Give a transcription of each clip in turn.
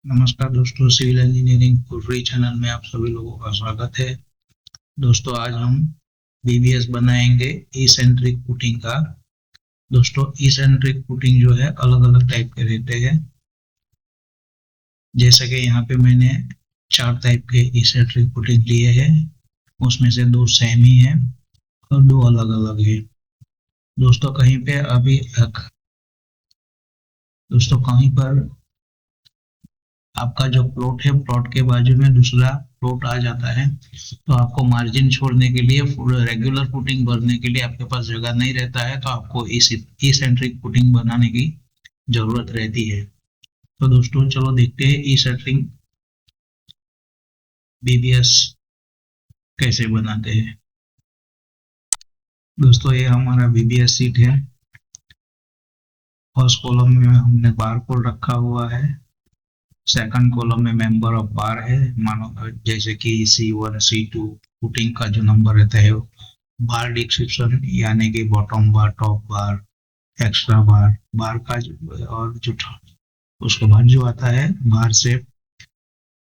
नमस्कार दोस्तों, civil engineering for free channel में आप सभी लोगों का स्वागत है। दोस्तों, आज हम बीबीएस बनाएंगे ई सेंट्रिक पुटिंग का। दोस्तों, ई सेंट्रिक पुटिंग जो है अलग अलग टाइप के रहते हैं। जैसे कि यहाँ पे मैंने 4 टाइप के ई सेंट्रिक पुटिंग लिए हैं। उसमें से 2 सेम ही है और 2 अलग अलग है। दोस्तों कहीं पे अभी तक दोस्तों कहीं पर आपका जो प्लॉट है, प्लॉट के बाजू में दूसरा प्लॉट आ जाता है, तो आपको मार्जिन छोड़ने के लिए, रेगुलर फुटिंग भरने के लिए आपके पास जगह नहीं रहता है, तो आपको इस ई सेंट्रिक फुटिंग बनाने की जरूरत रहती है। तो दोस्तों चलो देखते हैं ई सेंट्रिक बीबीएस कैसे बनाते हैं। दोस्तों ये हमारा बीबीएस सीट है। फर्स्ट कॉलम में हमने बार कोड रखा हुआ है। सेकंड कॉलम में मेंबर ऑफ बार है, मानो जैसे कि C1 C2 फुटिंग का जो नंबर रहता है। बार डिस्क्रिप्शन यानी कि bottom bar, top bar, extra bar, bar का और जो उसके बाद जो आता है बार से,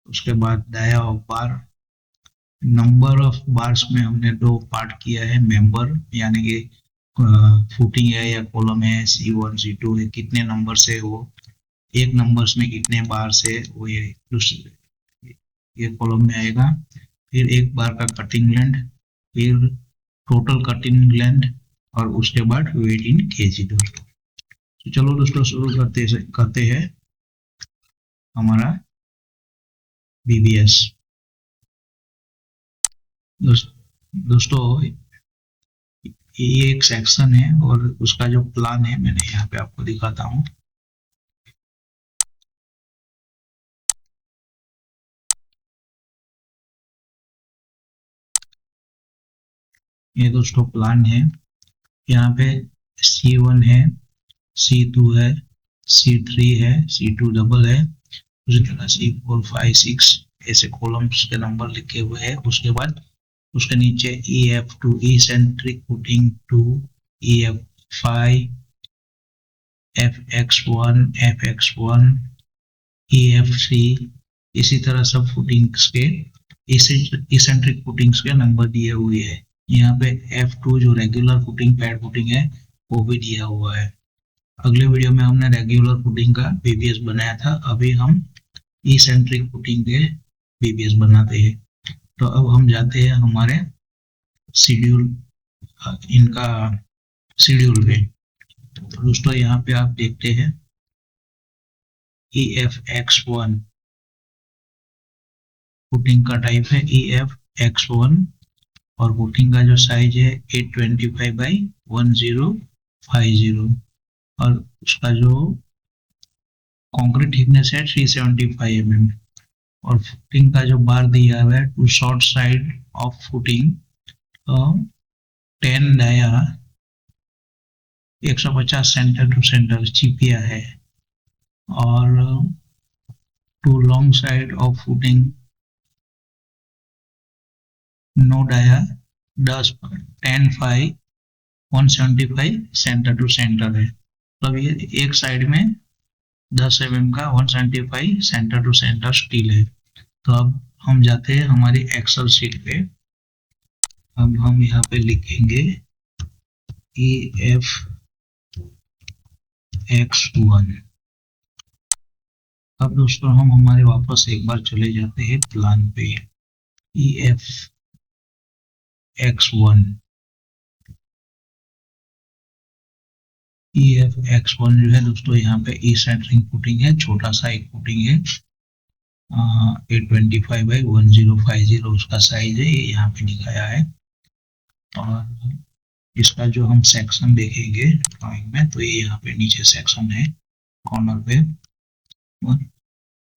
उसके बाद dia of bar. Number of bars में हमने 2 पार्ट किया है। मेंबर यानी कि फुटिंग है या कॉलम है, C1 C2 है, कितने नंबर से वो एक नंबर्स में कितने बार से वो ये कॉलम में आएगा। फिर एक बार का कटिंग लेंथ, फिर टोटल कटिंग लेंथ, और उसके बाद वेट इन केजी। दोस्तों तो चलो दोस्तों शुरू करते हैं हमारा बीबीएस। दोस्तों ये एक सेक्शन है और उसका जो प्लान है मैंने यहाँ पे आपको दिखाता हूँ। ये दोस्तों प्लान है। यहाँ पे C1 है, C2 है, C3 है, C2 डबल है, उसी तरह C4 5 6 ऐसे कॉलम्स के नंबर लिखे हुए हैं। उसके बाद उसके नीचे EF2 ई centric putting 2, EF5, FX1, FX1, EF3, इसी तरह सब फुटिंग्स के इसेंट्रिक फुटिंग्स के नंबर दिए हुए हैं। यहाँ पे F2 जो रेगुलर फुटिंग, पैड फुटिंग है, वो भी दिया हुआ है। अगले वीडियो में हमने रेगुलर फुटिंग का बीबीएस बनाया था, अभी हम इसेंट्रिक फुटिंग के बीबीएस बनाते हैं। तो अब हम जाते हैं हमारे शेड्यूल, इनका शेड्यूल में। तो दोस्तों यहाँ पे आप देखते हैं EFX1 फुटिंग का टाइप है EFX1, और फुटिंग का जो साइज है 825 बाई 1050, और उसका जो कंक्रीट थिकनेस है 375 mm, और फुटिंग का जो बार दिया हुआ है to short side of footing 10 dia 150 centre to center चिपिया है, और to long side of footing no dia 10 5 175 center to center है। तो ये एक साइड में 10 mm का 175 सेंटर टू सेंटर स्टील है। तो अब हम जाते हैं हमारी एक्सेल शीट पे। अब हम यहाँ पे लिखेंगे EFX1। अब दोस्तों हम हमारे वापस एक बार चले जाते हैं प्लान पे। EFX1 EFX1 जो है दोस्तों, यहाँ पे ई सेंटरिंग फुटिंग है, छोटा सा एक फुटिंग है, 825 बाई 1050 उसका साइज है, ये यहाँ पे दिखाया है। और इसका जो हम सेक्शन देखेंगे ड्राइंग में, तो ये यहाँ पे नीचे सेक्शन है कॉर्नर पे, और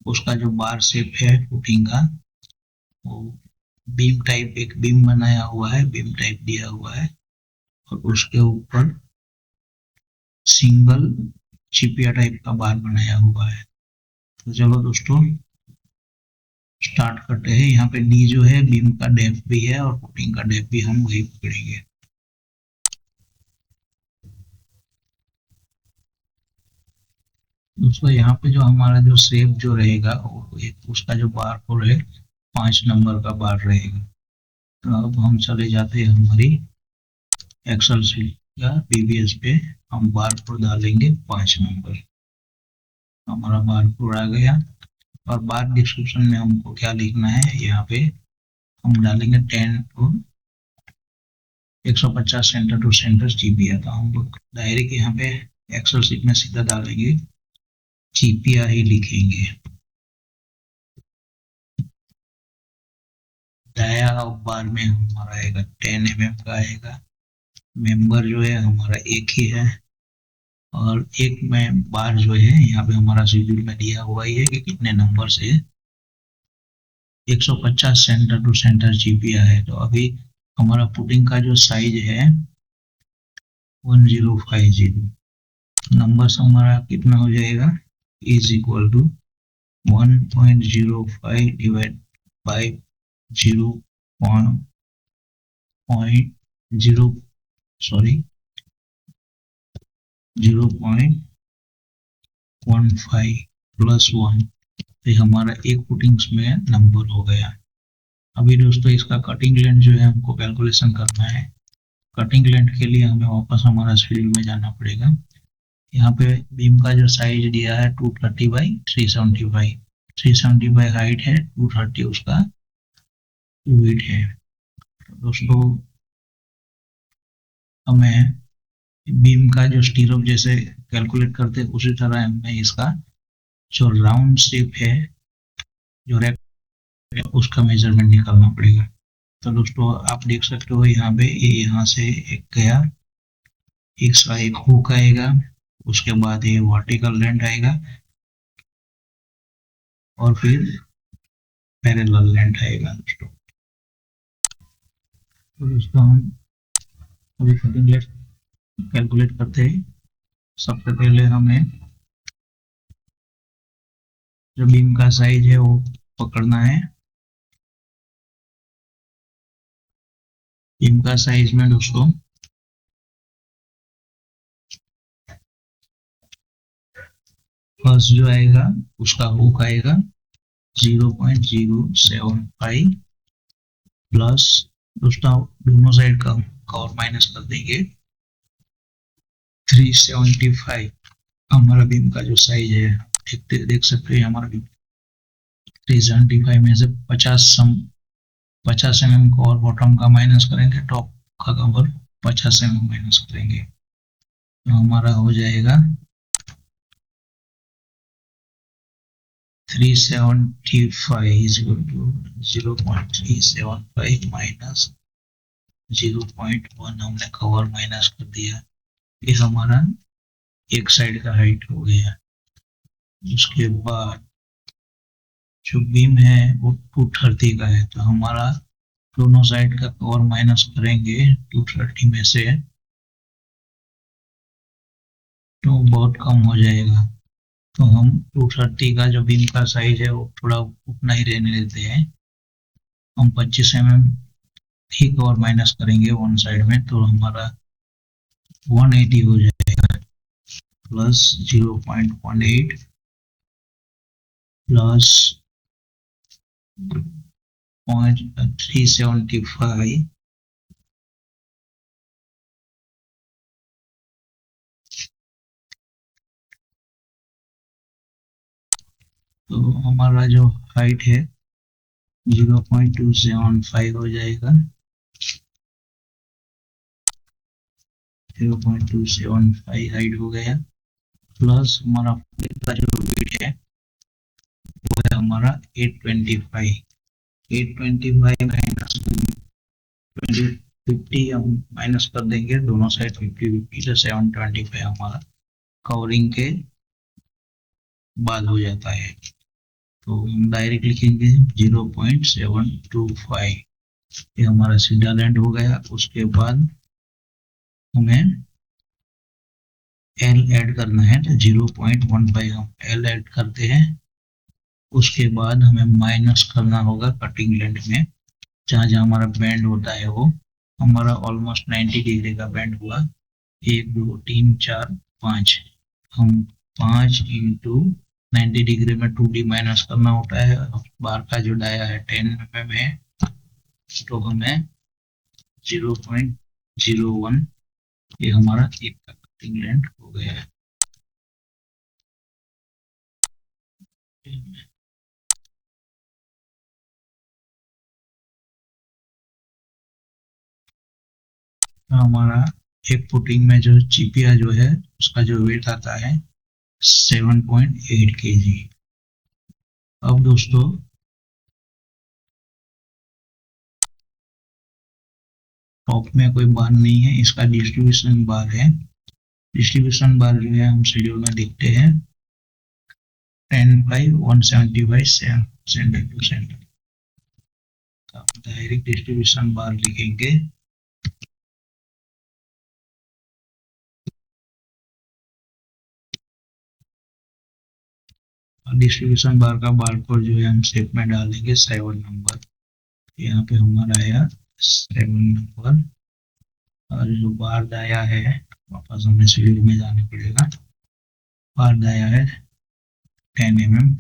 उसका जो बार शेप है फुटिंग का, वो बीम टाइप, एक बीम बनाया हुआ है, बीम टाइप दिया हुआ है, और उसके ऊपर सिंगल चिपिया टाइप का बार बनाया हुआ है। तो चलो दोस्तों स्टार्ट करते हैं। यहाँ पे डी जो है बीम का डेप्थ भी है, और फुटिंग का डेप्थ भी हम वही पकड़ेंगे। दोस्तों यहाँ पे जो हमारा जो शेप जो रहेगा वो एक उसका जो बार कोड है 5 नंबर का बार रहेगा। तो अब हम चले जाते हैं हमारी एक्सेल शीट या पीवीएस पे, हम बार कोड डालेंगे 5 नंबर। हमारा बार कोड आ गया। और बार डिस्क्रिप्शन में हमको क्या लिखना है, यहाँ पे हम डालेंगे 10 to 150 centre to centre GPR. तो हम लोग डायरेक्ट यहाँ पे एक्सेल शीट में सीधा डालेंगे, जीपीआर ही लिखेंगे। दाया बार में हमारा आएगा 10 का आएगा। मेंबर जो है हमारा एक ही है, और एक में बार जो है यहाँ पे हमारा शेड्यूल में दिया हुआ ही है कि कितने नंबर से 150 सेंटर टू सेंटर जीपीआर है। तो अभी हमारा पुटिंग का जो साइज है 1050 नंबर से हमारा कितना हो जाएगा, is equal to 1.05 divide by 0.0 sorry 0.15 plus 1। तो हमारा एक पुटिंग्स में नंबर हो गया। अभी दोस्तों इसका कटिंग लेंथ जो है हमको कैलकुलेशन करना है। कटिंग लेंथ के लिए हमें वापस हमारा शेड्यूल में जाना पड़ेगा। यहाँ पे बीम का जो साइज दिया है 230 बाई 375, 375 हाइट है, 230 उसका विड्थ है। तो दोस्तों हमें बीम का जो स्टीरअप जैसे कैलकुलेट करते हैं उसी तरह हमें इसका जो राउंड शेप है, जो रेक्ट, उसका मेजरमेंट निकालना पड़ेगा। तो दोस्तों आप देख सकते हो यहाँ पे ये यहाँ से एक गया, इसका एक हुक आएगा, उसके बाद ये वर्टिकल लेंथ आएगा और फिर पैरेलल लेंथ आएगा दोस्तों। तो दोस्तों हम अभी कटिंग लेंथ कैलकुलेट करते हैं। सबसे पहले हमें जो बीम का साइज है वो पकड़ना है। बीम का साइज में दोस्तों फर्स्ट जो आएगा उसका हुक आएगा 0.075 प्लस, दोस्तों दोनों साइड का और माइनस कर देंगे 375। हमारा बीम का जो साइज है देख सकते हैं, हमारा बीम 375 में से 50 mm को और बॉटम का माइनस करेंगे, टॉप का कवर 50 mm माइनस करेंगे, तो हमारा हो जाएगा 375 is equal to 0.375 माइनस 0.1 हमने कवर माइनस कर दिया। ये हमारा एक साइड का हाइट हो गया। उसके बाद जो बीम है वो 230 का है, तो हमारा दोनों साइड का कवर माइनस करेंगे 230 में से, तो बहुत कम हो जाएगा। तो हम 230 का जो बीम का साइज है वो थोड़ा उतना ही रहने देते हैं। हम 25 mm ही कवर माइनस करेंगे वन साइड में, तो हमारा 180 हो जाएगा प्लस 0.18 प्लस 375 तो हमारा जो हाइट है 0.275 हो जाएगा, 0.275 हाइट हो गया प्लस हमारा का जो वेट है वो है हमारा 825, 825 माइनस 50 हम माइनस कर देंगे दोनों साइड 50-50 से 725 हमारा कवरिंग के बाद हो जाता है। तो हम डायरेक्ट लिखेंगे 0.725, ये हमारा सीधा लेंथ हो गया। उसके बाद हमें एल ऐड करना है, तो 0.15 हम एल ऐड करते हैं। उसके बाद हमें माइनस करना होगा कटिंग लेंथ में, जहाँ जहाँ हमारा बैंड होता है वो हमारा ऑलमोस्ट 90 डिग्री का बैंड हुआ, 1 2 3 4 5, हम 5 इंटू 90 डिग्री में 2D माइनस करना होता है। बार का जो डाया है 10 mm है, तो हमें 0.01 ये हमारा एक का कटिंग लेंथ हो गया है। हमारा एक पुटिंग में जो चिपिया जो है उसका जो वेट आता है 7.8 kg। अब दोस्तों टॉप में कोई बार नहीं है, इसका डिस्ट्रीब्यूशन बार है। डिस्ट्रीब्यूशन बार जो है हम शेड्यूल में देखते हैं 10/175 center to center. Direct distribution bar लिखेंगे। डिस्ट्रीब्यूशन बार का बार कोड जो है हम स्टेप में डालेंगे 7 नंबर। यहाँ पे हमारा आया 7 नंबर। और जो बार दाया है वापस हमें शेड्यूल में जाना पड़ेगा। बार दाया है 10 mm।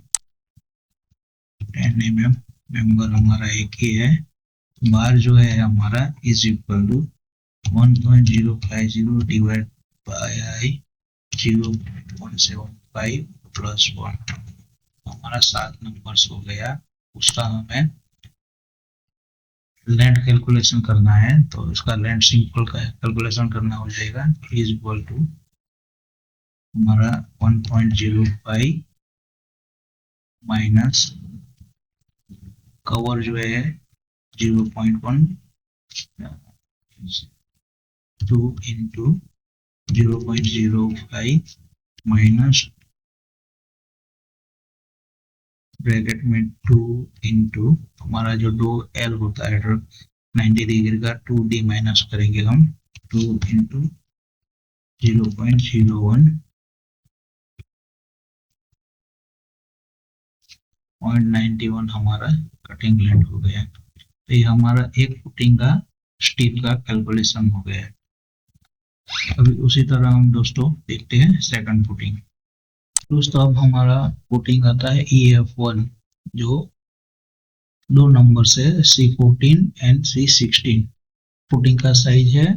10 mm मेंबर हमारा एक ही है। बार जो है हमारा is equal to 1.050 divide by I 0.75 plus 1। हमारा 7 नंबर हो गया। उसका हमें लेंथ कैलकुलेशन करना है, तो इसका लेंथ सिंपल का कैलकुलेशन करना हो जाएगा इज इक्वल टू हमारा 1.05 माइनस कवर जो है 0.1 2 इंटू 0.05 माइनस ब्रैकेट में 2 इंटू हमारा जो दो एल होता है 90 डिग्री का 2D माइनस करेंगे हम 2 इंटू 0.01 0.91 हमारा कटिंग लेंथ हो गया। तो ये हमारा एक फुटिंग का स्टीप का कैलकुलेशन हो गया है। अभी उसी तरह हम दोस्तों देखते हैं सेकंड फुटिंग। दोस्तों अब हमारा फुटिंग आता है EF1 जो दो नंबर से C14 एंड C16। फुटिंग का साइज है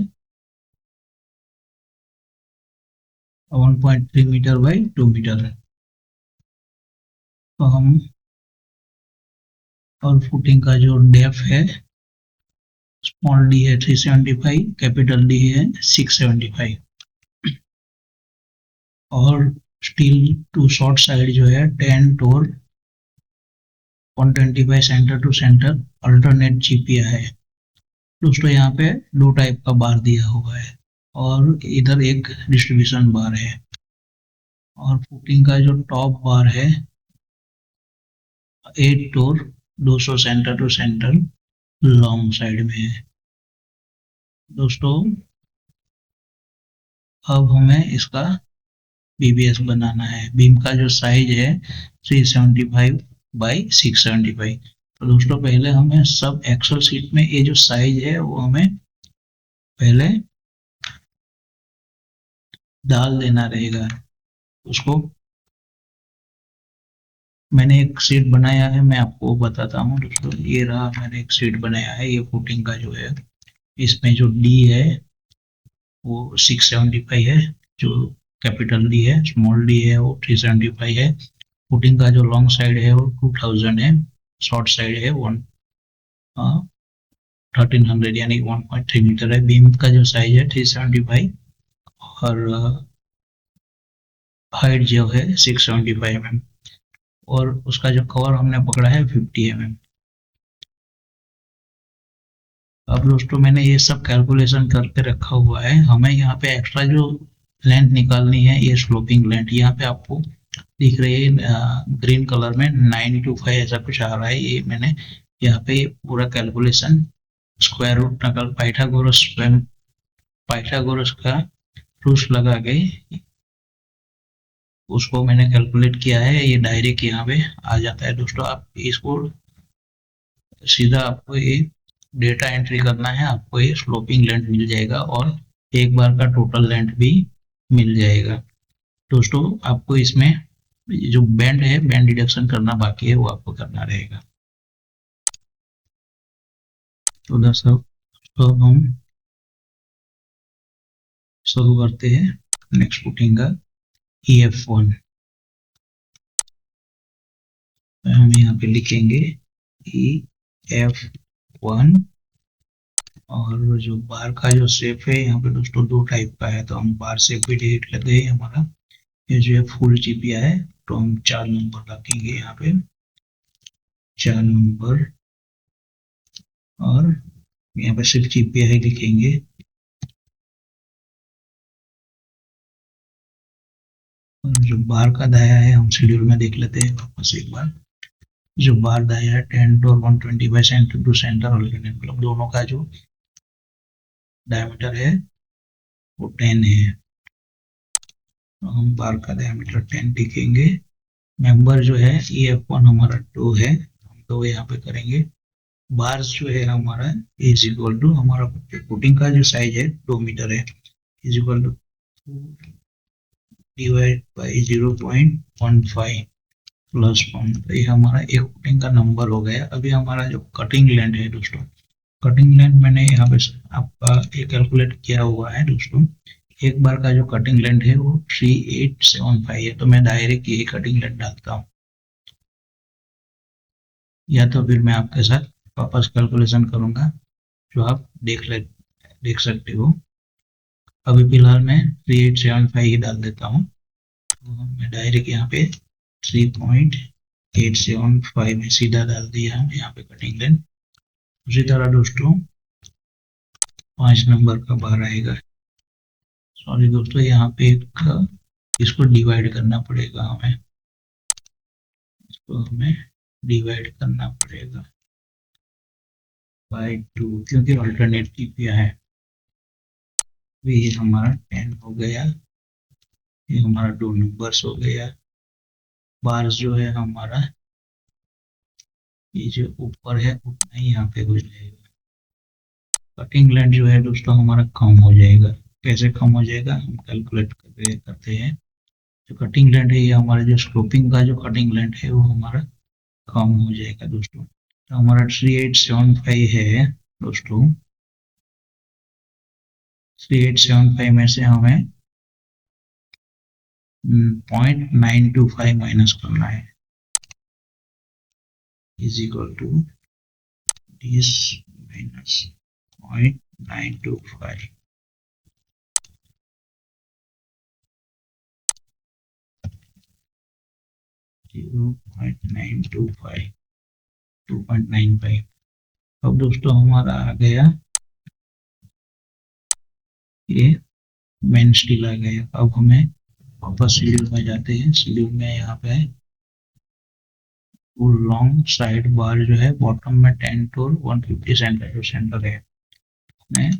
1.3 मीटर बाई 2 मीटर। तो हम और फुटिंग का जो डेप्थ है स्मॉल डी है 375, कैपिटल डी है 675। और स्टील टू शॉर्ट साइड जो है 10 टोर 125 सेंटर टू सेंटर अल्टरनेट चिपिया है। दोस्तों यहाँ पे दो टाइप का बार दिया हुआ है और इधर एक डिस्ट्रीब्यूशन बार है। और फुटिंग का जो टॉप बार है 8 tor 200 centre to centre long side में है। दोस्तों अब हमें इसका BBS बनाना है। बीम का जो साइज है 375 बाई 675। तो दोस्तों पहले हमें सब एक्सेल शीट में ये जो साइज है वो हमें पहले डाल देना रहेगा। उसको मैंने एक शीट बनाया है, मैं आपको बताता हूँ दोस्तों। ये रहा, मैंने एक शीट बनाया है। ये फुटिंग का जो है इसमें जो डी है वो 675 है, जो कैपिटल डी है। स्मॉल डी है वो 375 है। फुटिंग का जो लॉन्ग साइड है वो 2000 है। शॉर्ट साइड है 1300 यानी 1.3 मीटर है। बीम का जो साइज है 375 और हाइट जो है 675 mm। और उसका जो कवर हमने पकड़ा है 50 mm। अब दोस्तों मैंने ये सब कैलकुलेशन करके रखा हुआ है। हमें यहाँ पे एक्स्ट्रा जो लेंथ निकालनी है ये स्लोपिंग लेंथ यहाँ पे आपको दिख रही है ग्रीन कलर में 925 ऐसा कुछ आ रहा है। ये मैंने यहाँ पे पूरा कैलकुलेशन स्क्वायर रूट नकल पाइथागोरस का रूल्स लगा के उसको मैंने कैलकुलेट किया है। ये डायरेक्ट यहाँ पे आ जाता है। दोस्तों आप इसको सीधा आपको ये डेटा एंट्री करना है, आपको ये स्लोपिंग लेंथ मिल जाएगा और एक बार का टोटल लेंथ भी मिल जाएगा। दोस्तों आपको इसमें जो बैंड है, बैंड डिडक्शन करना बाकी है, वो आपको करना रहेगा। तो दोस्तों तो हम शुरू करते हैं नेक्स्ट पुटिंग का EF1। हम यहाँ पे लिखेंगे EF1। और जो बार का जो शेप है यहाँ पे दोस्तों दो टाइप का है, तो हम बार शेप भी डिलीट कर गए। हमारा ये जो है फुल चिपिया है, तो हम 4 नंबर रखेंगे यहाँ पे, 4 नंबर। और यहाँ पे सिर्फ चिपिया ही लिखेंगे। और जो बार का दाया है हम शेड्यूल में देख लेते हैं वापस एक बार। जो बार दाया है 10 और 120 सेंटर टू सेंटर ऑल्टरनेट, मतलब दोनों का जो डायमीटर है वो 10 है। तो हम बार का डायमीटर 10 लिखेंगे। मेंबर जो है EF1 हमारा 2 है, हम 2 यहाँ पे करेंगे। बार्स जो है हमारा इज इक्वल टू, हमारा पुटिंग का जो साइज है 2 मीटर है, is equal to divide by 0.15 plus 1। तो ये हमारा एक पुटिंग का नंबर हो गया। अभी हमारा जो कटिंग लेंथ है दोस्तों, कटिंग लेंथ मैंने यहाँ पे आपका ये कैलकुलेट किया हुआ है दोस्तों। एक बार का जो कटिंग लेंथ है वो 3875 है, तो मैं डायरेक्ट यही कटिंग लेंथ डालता हूँ, या तो फिर मैं आपके साथ वापस कैलकुलेशन करूंगा जो आप देख सकते हो। अभी फिलहाल मैं 3875 ही डाल देता हूँ, तो मैं डायरेक्ट यहाँ पे 3.875 में सीधा डाल दिया हूँ यहाँ पे कटिंग लेंथ। उसी तरह दोस्तों 5 नंबर का बार आएगा। सॉरी दोस्तों, यहाँ पे एक इसको डिवाइड करना पड़ेगा हमें, इसको हमें डिवाइड करना पड़ेगा बाय 2, क्योंकि अल्टरनेटिव क्या है। ये हमारा 10 हो गया, ये हमारा 2 नंबर्स हो गया। बार्स जो है हमारा ये जो ऊपर है उतना ही यहाँ पे हो जाएगा। कटिंग लेंथ जो है दोस्तों हमारा कम हो जाएगा। कैसे कम हो जाएगा हम कैलकुलेट करते हैं। जो कटिंग लेंथ है ये हमारा जो स्लोपिंग का जो कटिंग लेंथ है वो हमारा कम हो जाएगा दोस्तों। तो हमारा 3875 है दोस्तों, 3875 में से हमें 0.925 माइनस करना है, is equal to this minus 0.925। 0.925 2.95। अब दोस्तों हमारा आ गया ये मेन स्टील आ गया। अब हमें वापस शेड्यूल में जाते हैं। शेड्यूल में यहाँ पे लॉन्ग साइड बार जो है बॉटम में 10 टू 150 सेंटर टू सेंटर है, मैं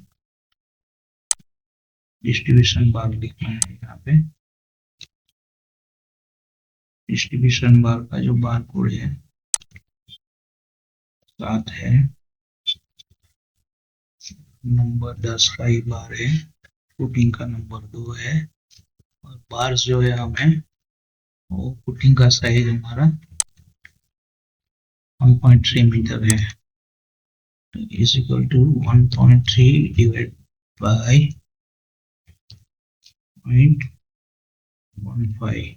डिस्ट्रीब्यूशन बार लिखना है यहाँ पे। डिस्ट्रीब्यूशन बार का जो बार कोड है 7 है, नंबर 10 का ही बार है, पुटिंग का नंबर 2 है। और बार्स जो है हमें वो पुटिंग का साइज हमारा 1.3 मीटर है, is equal to 1.3 divide by 0.15,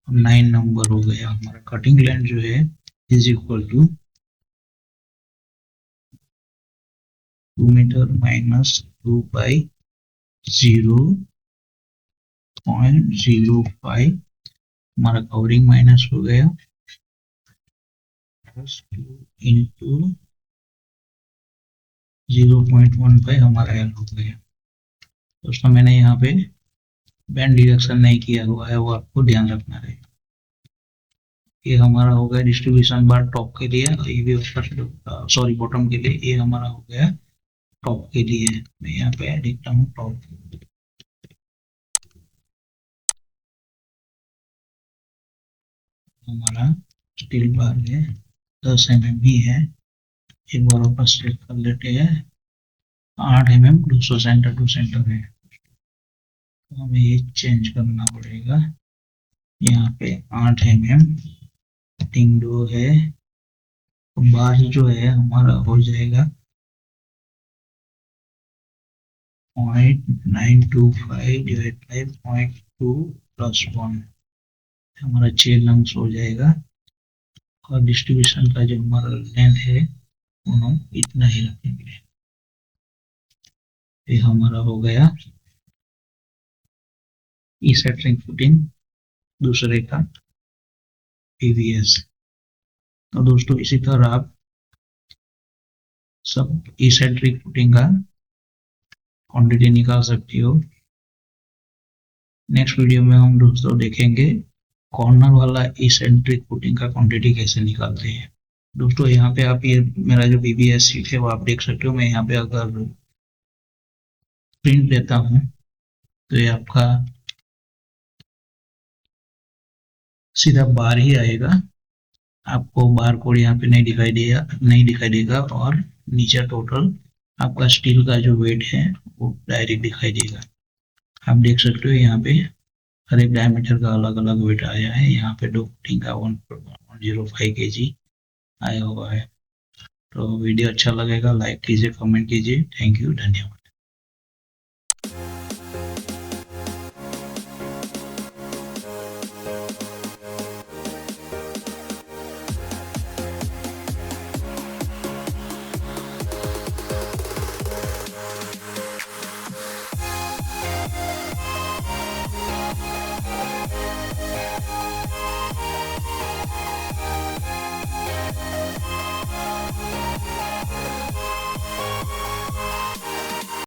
9 number हो गया। हमारा कटिंग लेंथ जो है is equal to 2 metre minus 2 by 0.05, हमारा कवरिंग माइनस हो गया, प्लस 2 इंटू 0.15 हमारा एल हो गया। दोस्तों मैंने यहाँ पे बैंड डिडक्शन नहीं किया हुआ है, वो आपको ध्यान रखना रहेगा। ये हमारा हो गया डिस्ट्रीब्यूशन बार टॉप के लिए, ये भी सॉरी बॉटम के लिए। ये हमारा हो गया टॉप के लिए। मैं यहाँ पे लिखता हूँ टॉप। हमारा स्टील बार है 10 mm ही है, एक बार वापस चेक कर लेते हैं। 8 mm 200 सेंटर टू सेंटर है। तो हमें ये चेंज करना पड़ेगा। यहाँ पे 8 mm फिटिंग डो है, तो बार जो है हमारा हो जाएगा 0.925 डिवाइड बाई 0.2 प्लस 1, हमारा 6 लंग्स हो जाएगा। और डिस्ट्रीब्यूशन का जो हमारा लेंथ है वो हम इतना ही रखेंगे। ये हमारा हो गया ई सेंटरिंग फुटिंग दूसरे का पीवीएस। तो दोस्तों इसी तरह आप सब ई सेंट्रिक फुटिंग का क्वांटिटी निकाल सकती हो। नेक्स्ट वीडियो में हम दोस्तों देखेंगे कॉर्नर वाला इसेंट्रिक फुटिंग का क्वांटिटी कैसे निकालते हैं। दोस्तों यहाँ पे आप ये मेरा जो बीबीएस शीट है वो आप देख सकते हो। मैं यहाँ पे अगर प्रिंट देता हूँ तो ये आपका सीधा बार ही आएगा, आपको बार कोड यहाँ पे नहीं दिखाई देगा और नीचे टोटल आपका स्टील का जो वेट है वो डायरेक्ट दिखाई देगा। आप देख सकते हो यहाँ पे हर एक डायमीटर का अलग अलग वेट आया है। यहाँ पे दो फुटिंग का 105 kg आया हुआ है। तो वीडियो अच्छा लगेगा लाइक कीजिए, कमेंट कीजिए। थैंक यू, धन्यवाद।